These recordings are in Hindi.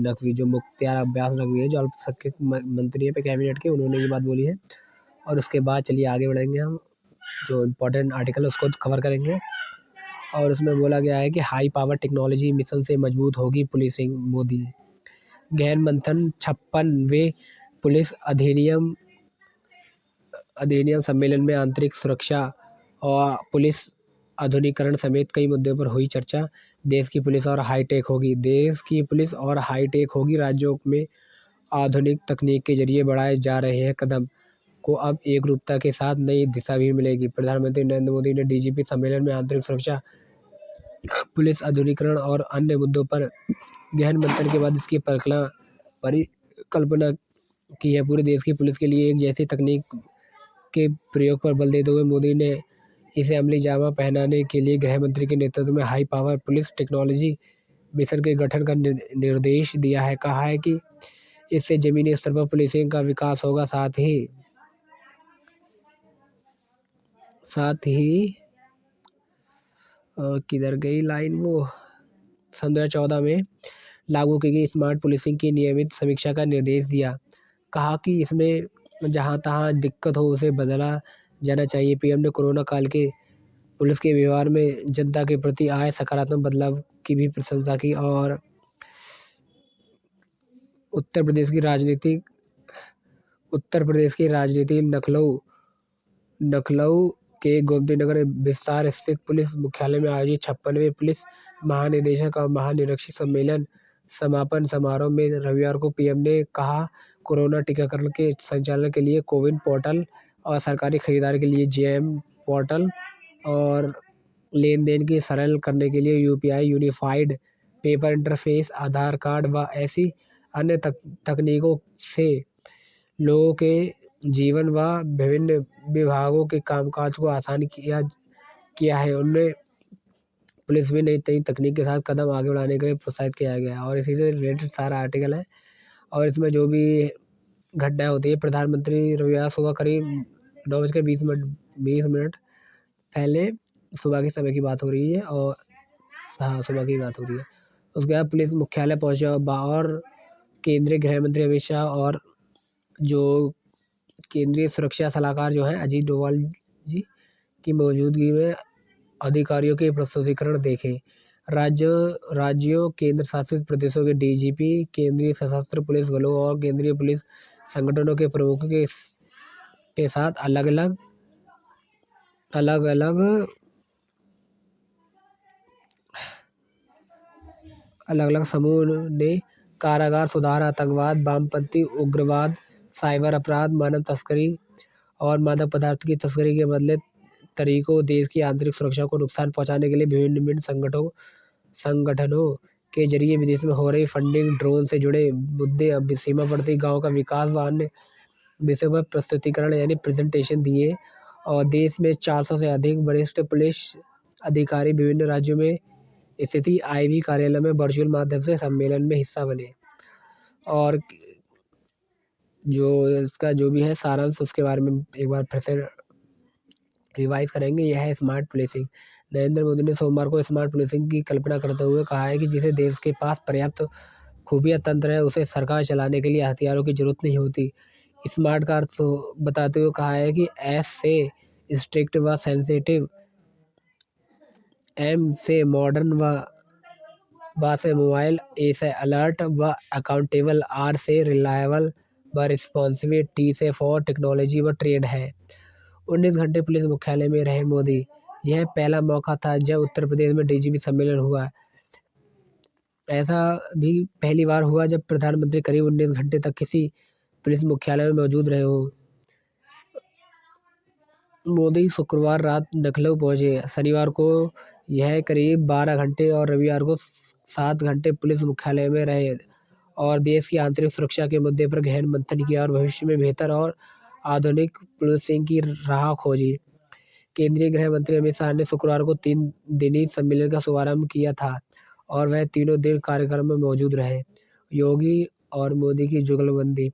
नकवी, जो मुख्तार अब्बास नकवी है, जो अल्पसंख्यक मंत्री है कैबिनेट के, उन्होंने ये बात बोली है। और उसके बाद चलिए आगे बढ़ेंगे हम, जो इम्पोर्टेंट आर्टिकल है उसको कवर करेंगे। और उसमें बोला गया है कि हाई पावर टेक्नोलॉजी मिशन से मजबूत होगी पुलिसिंग, मोदी। गहन मंथन 56वें पुलिस अधिनियम सम्मेलन में आंतरिक सुरक्षा और पुलिस आधुनिकीकरण समेत कई मुद्दों पर हुई चर्चा। देश की पुलिस और हाईटेक होगी। राज्यों में आधुनिक तकनीक के जरिए बढ़ाए जा रहे हैं कदम को अब एक रूपता के साथ नई दिशा भी मिलेगी। प्रधानमंत्री नरेंद्र मोदी ने डीजीपी सम्मेलन में आंतरिक सुरक्षा, पुलिस आधुनिकीकरण और अन्य मुद्दों पर गहन मंथन के बाद इसकी परिकल्पना की है। पूरे देश की पुलिस के लिए एक जैसी तकनीक के प्रयोग पर बल देते हुए मोदी ने इसे अमली जामा पहनाने के लिए गृह मंत्री के नेतृत्व में high power police technology mission के गठन का निर्देश दिया है। कहा है कि इससे जमीनी स्तर पर पुलिसिंग का विकास होगा। साथ ही किधर गई लाइन वो, सन 2014 में लागू की गई स्मार्ट पुलिसिंग की नियमित समीक्षा का निर्देश दिया। कहा कि इसमें जहां तहां दिक्कत हो उसे बदला जाना चाहिए। पीएम ने कोरोना काल के पुलिस के व्यवहार में जनता के प्रति आए सकारात्मक बदलाव की भी प्रशंसा की। और उत्तर प्रदेश की राजनीति लखनऊ के गोमती नगर विस्तार स्थित पुलिस मुख्यालय में आयोजित 56वें पुलिस महानिदेशक और महानिरीक्षक सम्मेलन समापन समारोह में रविवार को पीएम ने कहा, कोरोना टीकाकरण के संचालन के लिए कोविन पोर्टल और सरकारी खरीदारी के लिए जेएम पोर्टल और लेन देन की सरल करने के लिए यूपीआई यूनिफाइड पेपर इंटरफेस, आधार कार्ड व ऐसी अन्य तकनीकों से लोगों के जीवन व विभिन्न विभागों के कामकाज को आसान किया है। उनमें पुलिस में नई तकनीक के साथ कदम आगे बढ़ाने के लिए प्रोत्साहित किया गया और इसी से रिलेटेड सारा आर्टिकल है। और इसमें जो भी घटनाएं होती है, प्रधानमंत्री रविवार सुबह करीब 9:20 पहले सुबह के समय की बात हो रही है। और हाँ, सुबह की बात हो रही है। उसके बाद पुलिस मुख्यालय पहुंचा और केंद्रीय गृह मंत्री अमित शाह और जो केंद्रीय सुरक्षा सलाहकार जो है अजीत डोभाल जी की मौजूदगी में अधिकारियों के प्रस्तुतिकरण देखे। राज्यों, केंद्र शासित प्रदेशों के डीजीपी, केंद्रीय सशस्त्र पुलिस बलों और केंद्रीय पुलिस संगठनों के प्रमुखों के साथ अलग अलग समूह ने कारागार सुधार, आतंकवाद, वामपंथी उग्रवाद, साइबर अपराध, मानव तस्करी और मादक पदार्थ की तस्करी के बदले तरीकों, देश की आंतरिक सुरक्षा को नुकसान पहुंचाने के लिए विभिन्न संगठनों के जरिए विदेश में हो रही फंडिंग, ड्रोन से जुड़े मुद्दे, सीमावर्ती गांव का विकास व अन्य विषयों पर प्रस्तुतिकरण यानी प्रेजेंटेशन दिए। और देश में 400 से अधिक वरिष्ठ पुलिस अधिकारी विभिन्न राज्यों में स्थिति आईबी कार्यालय में वर्चुअल माध्यम से सम्मेलन में हिस्सा बने। और जो इसका जो भी है सारांश, उसके बारे में एक बार फिर से रिवाइज करेंगे। यह है स्मार्ट पुलिसिंग। नरेंद्र मोदी ने सोमवार को स्मार्ट पुलिसिंग की कल्पना करते हुए कहा है कि जिसे देश के पास पर्याप्त खुफिया तंत्र है उसे सरकार चलाने के लिए हथियारों की जरूरत नहीं होती। स्मार्ट का अर्थ बताते हुए कहा है कि एस से स्ट्रिक्ट व सेंसिटिव, एम से मॉडर्न व से मोबाइल, ए से अलर्ट व अकाउंटेबल, आर से रिलायबल व रिस्पॉन्सिव, टी से फॉर टेक्नोलॉजी व ट्रेंड है। 19 घंटे पुलिस मुख्यालय में रहे मोदी। यह पहला मौका था जब उत्तर प्रदेश में डीजीपी सम्मेलन हुआ। ऐसा भी पहली बार हुआ जब प्रधानमंत्री करीब 19 घंटे तक किसी पुलिस मुख्यालय में मौजूद रहे हो। मोदी शुक्रवार रात लखनऊ पहुंचे। शनिवार को यह करीब 12 घंटे और रविवार को 7 घंटे पुलिस मुख्यालय में रहे और देश की आंतरिक सुरक्षा के मुद्दे पर गहन मंथन किया और भविष्य में बेहतर और आधुनिक पुलिसिंग की राह खोजी। केंद्रीय गृह मंत्री अमित शाह ने शुक्रवार को 3 दिनी सम्मेलन का शुभारंभ किया था और वह तीनों दिन कार्यक्रम में मौजूद रहे। योगी और मोदी की जुगलबंदी।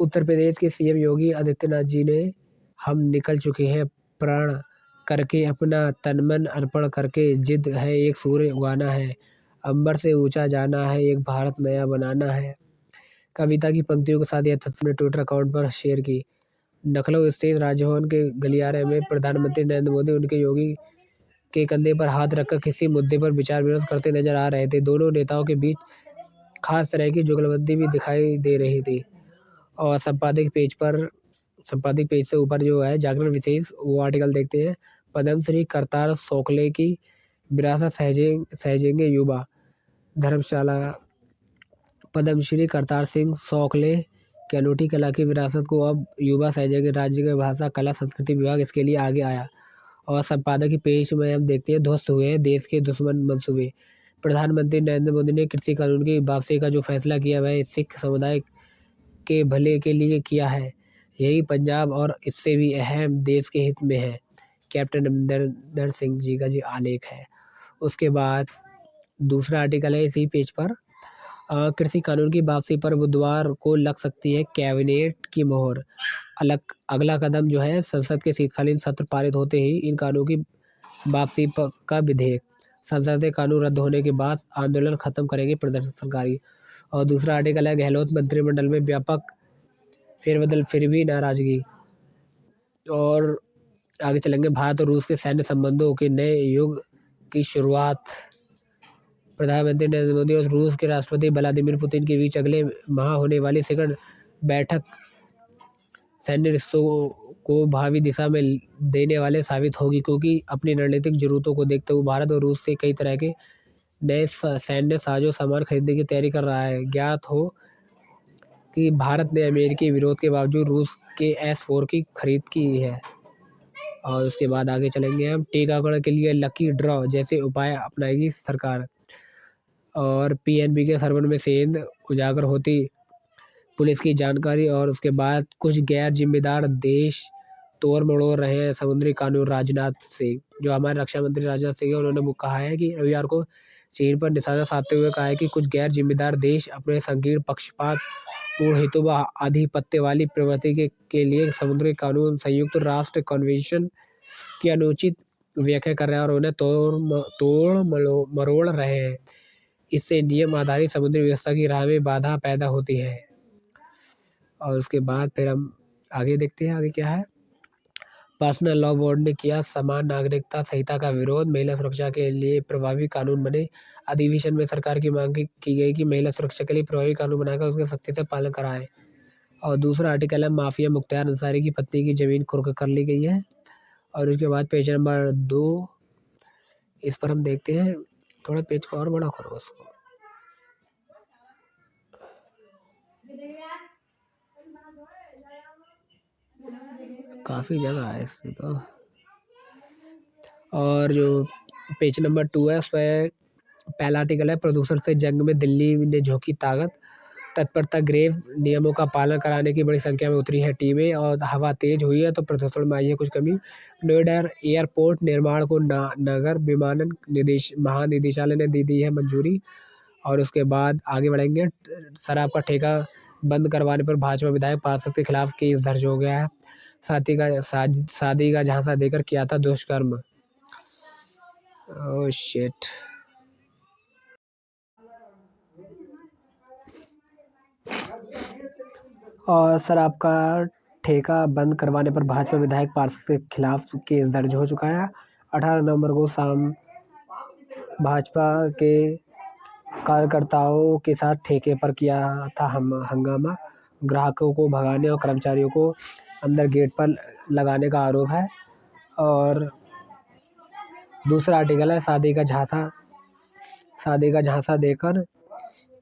उत्तर प्रदेश के सीएम योगी आदित्यनाथ जी ने हम निकल चुके हैं प्रण करके, अपना तन मन अर्पण करके, जिद है एक सूर्य उगाना है, अंबर से ऊंचा जाना है, एक भारत नया बनाना है। कविता की पंक्तियों के साथ यह तस्वीर ट्विटर अकाउंट पर शेयर की। लखनऊ स्थित राजभवन के गलियारे में प्रधानमंत्री नरेंद्र मोदी उनके योगी के कंधे पर हाथ रखकर किसी मुद्दे पर विचार विमर्श करते नजर आ रहे थे। दोनों नेताओं के बीच खास तरह की जुगलबंदी भी दिखाई दे रही थी। और संपादक पेज से ऊपर जो है जागरण विशेष वो आर्टिकल देखते हैं। पद्मश्री करतार शोकले की विरासत सहेजेंगे युवा। धर्मशाला। पद्मश्री करतार सिंह शोकले की अनूठी कला की विरासत को अब युवा सहेजेंगे। राज्य के भाषा कला संस्कृति विभाग इसके लिए आगे आया। और संपादक की पेज में हम देखते हैं ध्वस्त हुए हैं देश के दुश्मन मंसूबे। प्रधानमंत्री नरेंद्र मोदी ने कृषि कानून की वापसी का जो फैसला किया वह सिख समुदाय के भले के लिए किया है। यही पंजाब और इससे भी अहम देश के हित में है। कैप्टन अमरिंदर सिंह जी का जी आलेख है। उसके बाद दूसरा आर्टिकल है इसी पेज पर। कृषि कानून की वापसी पर बुधवार को लग सकती है कैबिनेट की मोहर। अगला कदम जो है संसद के शीतकालीन सत्र पारित होते ही इन कानूनों की वापसी का विधेयक। संसद के कानून रद्द होने के बाद आंदोलन खत्म करेंगे प्रदर्शनकारी। और दूसरा आर्टिकल है गहलोत मंत्रिमंडल में व्यापक फेरबदल फिर भी नाराजगी। और आगे चलेंगे भारत और रूस के सैन्य संबंधों के नए युग की शुरुआत। प्रधानमंत्री नरेंद्र मोदी और रूस के राष्ट्रपति व्लादिमीर पुतिन के बीच अगले माह होने वाली शिखर बैठक सैन्य रिश्तों को भावी दिशा में देने वाले साबित होगी, क्योंकि अपनी रणनीतिक जरूरतों को देखते हुए भारत और रूस से कई तरह के नए सैन्य साजो सामान खरीदने की तैयारी कर रहा है। ज्ञात हो कि भारत ने अमेरिकी विरोध के बावजूद रूस के S-4 की खरीद की है। और उसके बाद आगे चलेंगे हम। टीकाकरण के लिए लकी ड्रॉ जैसे उपाय अपनाएगी सरकार। और PNB के सर्वर में सेंध उजागर होती पुलिस की जानकारी। और उसके बाद कुछ गैर जिम्मेदार देश तोड़ मड़ोड़ रहे हैं समुद्री कानून। राजनाथ सिंह जो हमारे रक्षा मंत्री राजनाथ सिंह है उन्होंने कहा है कि रविवार को चीन पर निशाना साधते हुए कहा है कि कुछ गैर जिम्मेदार देश अपने संकीर्ण पक्षपात पूर्ण हितों व आधिपत्य वाली प्रवृत्ति के लिए समुद्री कानून संयुक्त राष्ट्र कन्वेंशन की अनुचित व्याख्या कर रहे हैं और उन्हें तोड़ मरोड़ रहे हैं। इससे नियम आधारित समुद्री व्यवस्था की राह में बाधा पैदा होती है। और उसके बाद फिर हम आगे देखते हैं आगे क्या है। पर्सनल लॉ बोर्ड ने किया समान नागरिकता संहिता का विरोध। महिला सुरक्षा के लिए प्रभावी कानून बने। अधिवेशन में सरकार की मांग की गई कि महिला सुरक्षा के लिए प्रभावी कानून बनाकर उसके सख्ती से पालन कराएं। और दूसरा आर्टिकल है माफिया मुख्तार अंसारी की पत्नी की जमीन कुर्क कर ली गई है। और उसके बाद पेज नंबर 2 इस पर हम देखते हैं। थोड़ा पेज को और बड़ा करो उसको। काफी जगह है इससे तो। और जो पेज नंबर 2 है उस पर पहला आर्टिकल है प्रदूषण से जंग में दिल्ली ने झोंकी ताकत। तत्परता ग्रेव नियमों का पालन कराने की बड़ी संख्या में उतरी है टीमें। और हवा तेज हुई है तो प्रदूषण में आई है कुछ कमी। नोएडा एयरपोर्ट निर्माण को नगर विमानन महानिदेशालय ने दी है मंजूरी। और उसके बाद आगे बढ़ेंगे। शराब का ठेका बंद करवाने पर भाजपा विधायक पार्षद के खिलाफ केस दर्ज हो गया है। शादी का झांसा देकर किया था दुष्कर्म। Oh shit. और शराब का ठेका बंद करवाने पर भाजपा विधायक पार्षद के खिलाफ केस दर्ज हो चुका है। 18 नवंबर को शाम भाजपा के कार्यकर्ताओं के साथ ठेके पर किया था हंगामा। ग्राहकों को भगाने और कर्मचारियों को अंदर गेट पर लगाने का आरोप है। और दूसरा आर्टिकल है शादी का झांसा देकर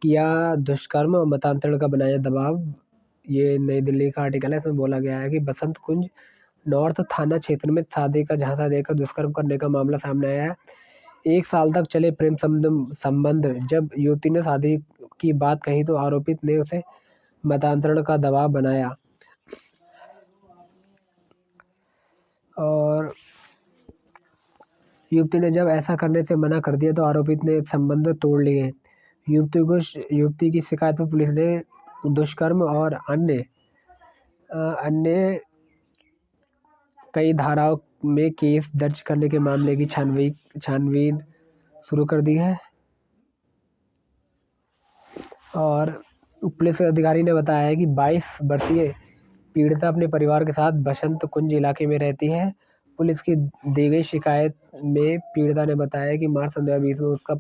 किया दुष्कर्म और मतांतरण का बनाया दबाव। ये नई दिल्ली का आर्टिकल है। इसमें बोला गया है कि बसंत कुंज नॉर्थ थाना क्षेत्र में शादी का झांसा देकर दुष्कर्म करने का मामला सामने आया है। 1 साल तक चले प्रेम संबंध जब युवती ने शादी की बात कही तो आरोपित ने उसे मतांतरण का दबाव बनाया। और युवती ने जब ऐसा करने से मना कर दिया तो आरोपित ने संबंध तोड़ लिए। युवती की शिकायत पर पुलिस ने दुष्कर्म और अन्य कई धाराओं में केस दर्ज करने के मामले की छानबीन शुरू कर दी है। और पुलिस अधिकारी ने बताया है कि 22 वर्षीय पीड़िता अपने परिवार के साथ बसंत कुंज इलाके में रहती है। पुलिस की दी गई शिकायत में पीड़िता ने बताया कि मार्च 2020 में उसका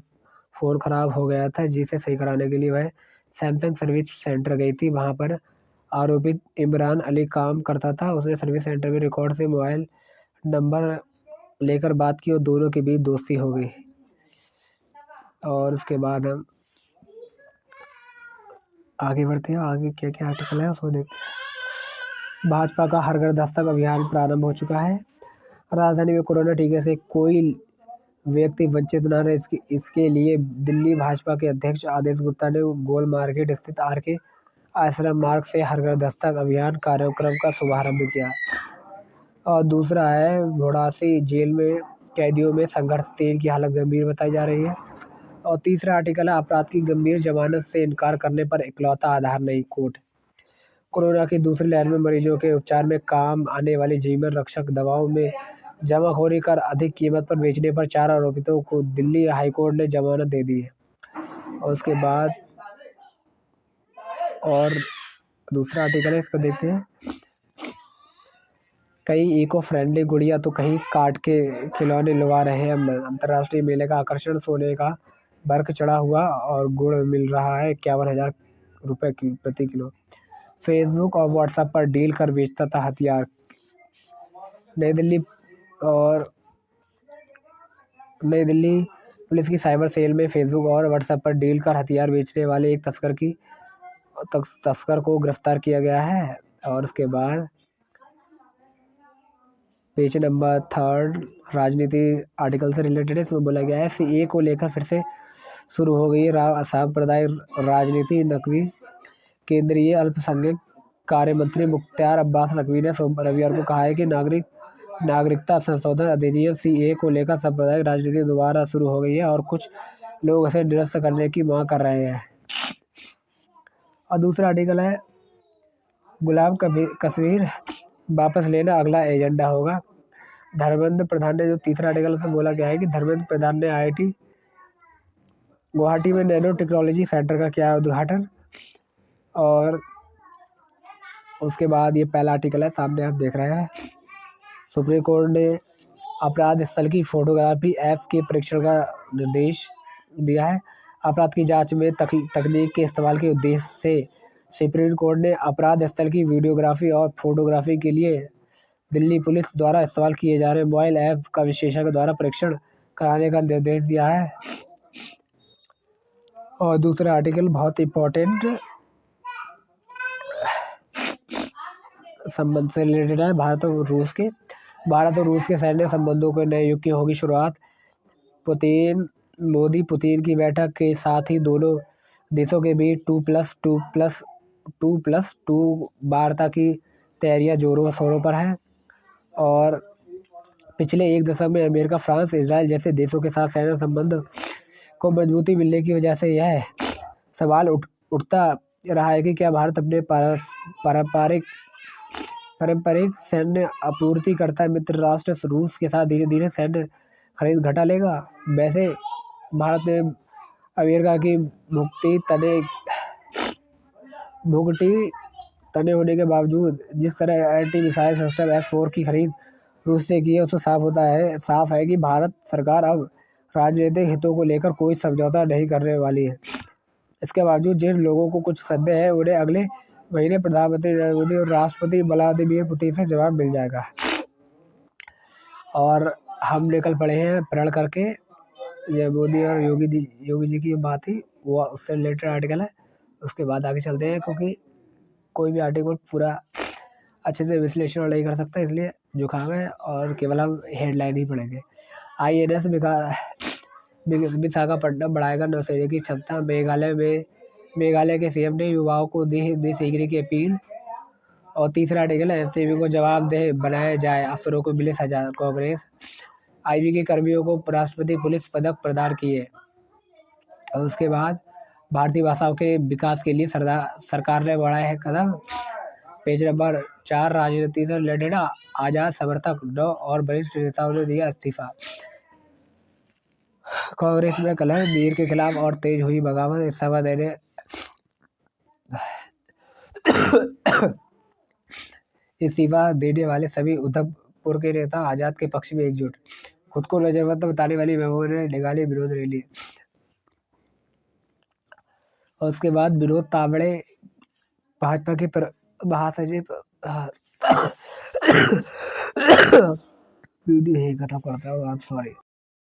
फ़ोन खराब हो गया था, जिसे सही कराने के लिए वह सैमसंग सर्विस सेंटर गई थी। वहां पर आरोपित इमरान अली काम करता था। उसने सर्विस सेंटर में रिकॉर्ड से मोबाइल नंबर लेकर बात की और दोनों के बीच दोस्ती हो गई। और उसके बाद हम आगे बढ़ते हैं। आगे क्या क्या आर्टिकल है उसको देखते हैं। भाजपा का हर घर दस्तक अभियान प्रारंभ हो चुका है। राजधानी में कोरोना टीके से कोई व्यक्ति वंचित न रहे, इसके लिए दिल्ली भाजपा के अध्यक्ष आदेश गुप्ता ने गोल मार्केट स्थित आर.के. आश्रम मार्ग से हर घर दस्तक अभियान कार्यक्रम का शुभारंभ किया। और दूसरा है, घोड़ासी जेल में कैदियों में संघर्ष, 3 की हालत गंभीर बताई जा रही है। और तीसरा आर्टिकल है, अपराध की गंभीर जमानत से इनकार करने पर इकलौता आधार नहीं कोर्ट। कोरोना की दूसरी लहर में मरीजों के उपचार में काम आने वाली जीवन रक्षक दवाओं में जमाखोरी कर अधिक कीमत पर बेचने पर 4 आरोपितों को दिल्ली हाईकोर्ट ने जमानत दे दी है। और उसके बाद और दूसरा आर्टिकल है, इसको देखते हैं। कई इको फ्रेंडली गुड़िया तो कहीं काट के खिलौने लुभा रहे हैं। अंतर्राष्ट्रीय मेले का आकर्षण सोने का बर्क चढ़ा हुआ और गुड़ मिल रहा है 51,000 रुपये प्रति किलो। फेसबुक और व्हाट्सएप पर डील कर बेचता था हथियार। नई दिल्ली पुलिस की साइबर सेल में फेसबुक और व्हाट्सएप पर डील कर हथियार बेचने वाले एक तस्कर को गिरफ्तार किया गया है। और उसके बाद पेज नंबर 3 राजनीति आर्टिकल से रिलेटेड है। इसमें बोला गया है, सीए को लेकर फिर से शुरू हो गई है सांप्रदायिक राजनीति। नकवी केंद्रीय अल्पसंख्यक कार्य मंत्री मुख्तार अब्बास नकवी ने रविवार को कहा है कि नागरिकता संशोधन अधिनियम सीए को लेकर सांप्रदायिक राजनीति दोबारा शुरू हो गई है और कुछ लोग इसे निरस्त करने की मांग कर रहे हैं। और दूसरा आर्टिकल है, गुलाम कश्मीर वापस लेना अगला एजेंडा होगा। धर्मेंद्र प्रधान ने, जो तीसरा आर्टिकल से बोला गया है कि धर्मेंद्र प्रधान ने IIT गुवाहाटी में नैनो टेक्नोलॉजी सेंटर का किया उद्घाटन। और उसके बाद ये पहला आर्टिकल है, सामने आप देख रहे हैं। सुप्रीम कोर्ट ने अपराध स्थल की फोटोग्राफी ऐप के परीक्षण का निर्देश दिया है। अपराध की जांच में तकनीक के इस्तेमाल के उद्देश्य से सुप्रीम कोर्ट ने अपराध स्थल की वीडियोग्राफी और फोटोग्राफी के लिए दिल्ली पुलिस द्वारा इस्तेमाल किए जा रहे मोबाइल ऐप का विशेषज्ञ द्वारा परीक्षण कराने का निर्देश दिया है। और दूसरा आर्टिकल बहुत इम्पोर्टेंट संबंध से रिलेटेड है, भारत और रूस के सैन्य संबंधों के नए युग की होगी शुरुआत। मोदी पुतिन की बैठक के साथ ही दोनों देशों के बीच 2+2 वार्ता की तैयारियां जोरों शोरों पर है। और पिछले एक दशक में अमेरिका, फ्रांस, इजराइल जैसे देशों के साथ सैन्य संबंध को मजबूती मिलने की वजह से यह सवाल उठता रहा है कि क्या भारत अपने पारंपरिक सैन्य आपूर्तिकर्ता मित्र राष्ट्र रूस के साथ धीरे धीरे सैन्य खरीद घटा लेगा। वैसे भारत ने अमेरिका की भुगटी तने होने के बावजूद जिस तरह एंटी मिसाइल सिस्टम S-4 की खरीद रूस से की है, उससे साफ है कि भारत सरकार अब राजनीतिक हितों को लेकर कोई समझौता नहीं करने वाली है। इसके बावजूद जिन लोगों को कुछ संदेह है, उन्हें अगले महीने प्रधानमंत्री नरेंद्र मोदी और राष्ट्रपति व्लादिमीर पुतिन से जवाब मिल जाएगा। और हम निकल पड़े हैं प्रण करके, ये मोदी और योगी जी की बात थी, वो उससे रिलेटेड आर्टिकल है। उसके बाद आगे चलते हैं, क्योंकि कोई भी आर्टिकल पूरा अच्छे से विश्लेषण नहीं कर सकता, इसलिए जुकाम है और केवल हम हेडलाइन ही पढ़ेंगे। INS विशाखापट्टनम बढ़ाएगा नौसेना की क्षमता। मेघालय के CM ने युवाओं को दी सीखने की अपील। और तीसरा आर्टिकल है, SCB को जवाबदेह बनाया जाए, अफसरों को मिले सजा। कांग्रेस IB के कर्मियों को राष्ट्रपति पुलिस पदक प्रदान किए। और उसके बाद भारतीय भाषाओं के विकास के लिए सरकार ने बढ़ाया है कदम। पेज नंबर 4 राजनीति से रिलेटेड, आजाद समर्थक 9 और वरिष्ठ नेताओं ने दिया इस्तीफा। कांग्रेस में कलह, मीर के खिलाफ और तेज हुई बगावत। इस्तीफा देने इस्तीफा देने वाले सभी उधमपुर के नेता आजाद के पक्ष में एकजुट। खुद को नजरबंद बताने वाली महबूबा ने निकाली विरोध रैली। और उसके बाद विनोद तावड़े भाजपा के महासचिव वीडियो है खत्म करता हूँ आप सॉरी।